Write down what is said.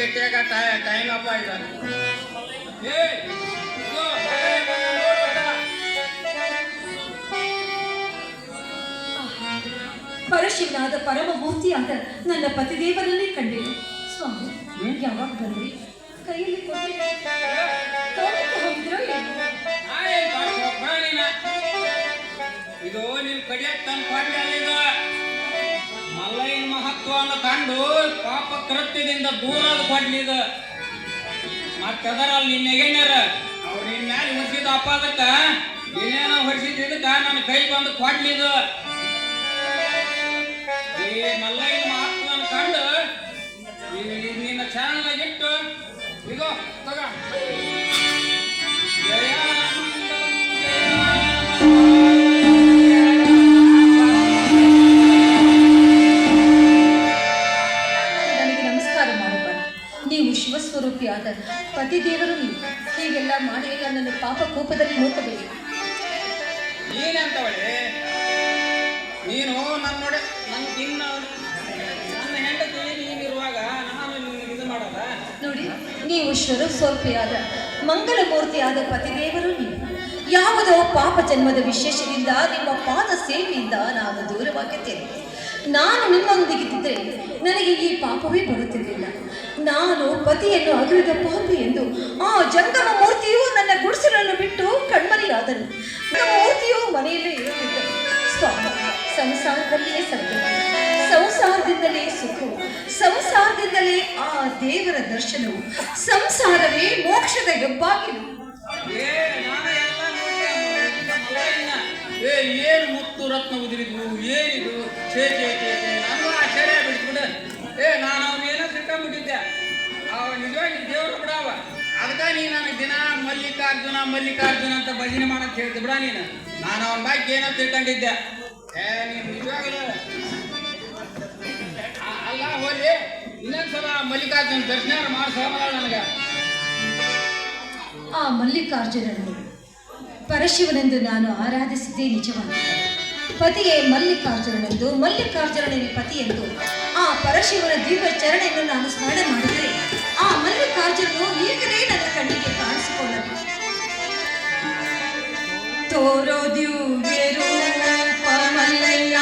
ಆಗೈತೆ ಟೈಮ್ ಅಪ್ಪ ಈಗ ಪರಶಿವನಾದ ಪರಮಮೂರ್ತಿಯಾದ ನನ್ನ ಪತಿದೇವರನ್ನೇ ಕಂಡೆನು. ಸ್ವಾಮಿ ಯಾವಾಗ ಬಂದ್ರಿ? ಕೈಯಲ್ಲಿ ಇದು ನಿನ್ ಕಡಿಯಕ್ ತನ್ನ ಪಾಂಡ್ಯ ಮಲ್ಲಯ್ಯನ ಮಹತ್ವವನ್ನು ಕಂಡು ಪಾಪ ಕೃತ್ಯದಿಂದ ದೂರದ ಕೊಡ್ಲಿದ ಮತ್ತದರಲ್ಲಿ ನಿನ್ನ ಎಗೆಣ್ಯಾರ ಅವ್ರು ನಿನ್ ಮ್ಯಾಲೆ ಹೊರಿಸಿದ ಅಪಾದಕ್ಕ ಏನೇನೋ ಹೊರಿಸಿದ್ದಕ್ಕ ನನ್ನ ಕೈ ಬಂದು ಕೊಡ್ಲಿದ ಈ ಮಲ್ಲಯ್ಯನ ಮಹತ್ವವನ್ನು ಕಂಡು ನಿನ್ನ ಚಾನಲ್ನಾಗಿಟ್ಟು ಇದು ತಗ ಶಿವಸ್ವರೂಪಿಯಾದ ಪತಿದೇವರು ನೀವು ಹೀಗೆಲ್ಲ ಮಾಡಿ ನನ್ನನ್ನು ಪಾಪ ಕೋಪದಲ್ಲಿ ನೋಡಬೇಕು. ನೀನಂತವಳೆ ನೀನು ನನ್ನ ಹೆಂಡತಿ ನೀನಿರುವಾಗ ನಾನು ಇದು ಮಾಡಲ್ಲ ನೋಡಿ. ನೀವು ಸ್ವರೂಪಿಯಾದ ಮಂಗಳಮೂರ್ತಿಯಾದ ಪತಿದೇವರು ನೀವು ಯಾವುದೋ ಪಾಪ ಜನ್ಮದ ವಿಶೇಷದಿಂದ ನಿಮ್ಮ ಪಾದ ಸೇವೆಯಿಂದ ನಾನು ದೂರವಾಗಿದ್ದೇನೆ. ನಾನು ನಿಮ್ಮೊಂದಿಗಿದ್ದರೆ ನನಗೆ ಈ ಪಾಪವೇ ಬರುತ್ತಿರಲಿಲ್ಲ. ನಾನು ಪತಿಯನ್ನು ಅಗಲಿದ ಪಾಪಿ ಎಂದು ಆ ಜಂಗಮ ಮೂರ್ತಿಯು ನನ್ನ ಗುಡಿಸಲನ್ನು ಬಿಟ್ಟು ಕಣ್ಮರೆಯಾದನು. ಮೂರ್ತಿಯು ಮನೆಯಲ್ಲೇ ಇರುತ್ತಿದ್ದರು. ಸ್ವಾಮಿ, ಸಂಸಾರದಲ್ಲಿಯೇ ಸತ್ಯ, ಸಂಸಾರದಿಂದಲೇ ಸುಖವು, ಸಂಸಾರದಿಂದಲೇ ಆ ದೇವರ ದರ್ಶನವು, ಸಂಸಾರವೇ ಮೋಕ್ಷದ ಹೆಬ್ಬಾಗಿಲು. ಏನು ಮುತ್ತು ರತ್ನ ಉದಿರಿದ್ವು ಏನಿದು ಛೇ ಛೇ ಛೇ ನಾನು ಆಶ್ಚರ್ಯ ಬಿಟ್ಬಿಡ. ನಾನು ಅವನೇನೋ ತಿಳ್ಕೊಂಡ್ಬಿಟ್ಟಿದ್ದೆ. ಅವ ನಿಜವಾಗಿ ದೇವ್ರು ಬಿಡವ. ಅದಕ್ಕೆ ನೀ ನನಗೆ ದಿನ ಮಲ್ಲಿಕಾರ್ಜುನ ಮಲ್ಲಿಕಾರ್ಜುನ ಅಂತ ಭಜನೆ ಮಾಡಕ್ ಹೇಳ್ತಿ ಬಿಡ ನೀನು. ನಾನು ಅವನ ಬಗ್ಗೆ ಏನೋ ತಿಳ್ಕೊಂಡಿದ್ದೆ. ನೀನು ನಿಜವಾಗಲೂ ಅಲ್ಲ ಹೋಗಿ ಇನ್ನೊಂದ್ಸಲ ಮಲ್ಲಿಕಾರ್ಜುನ ದರ್ಶನ ಮಾಡಿಸೋಣ ನನಗೆ. ಆ ಮಲ್ಲಿಕಾರ್ಜುನನ್ನು ಪರಶಿವನೆಂದು ನಾನು ಆರಾಧಿಸಿದ್ದೇ ನಿಜವಾದ ಪತಿಯೇ ಮಲ್ಲಿಕಾರ್ಜುನನೆಂದು, ಮಲ್ಲಿಕಾರ್ಜುನನೇ ಪತಿಯೆಂದು ಆ ಪರಶಿವನ ದಿವ್ಯ ಚರಣೆಯನ್ನು ನಾನು ಸ್ಮರಣೆ ಮಾಡಿದರೆ ಆ ಮಲ್ಲಿಕಾರ್ಜುನನು ಈಗಲೇ ನನ್ನ ಕಣ್ಣಿಗೆ ಕಾಣಿಸಿಕೊಳ್ಳಬೇಕು. ತೋರೋ ದಿವ್ಯ ರೂಪ ಮಲ್ಲಯ್ಯ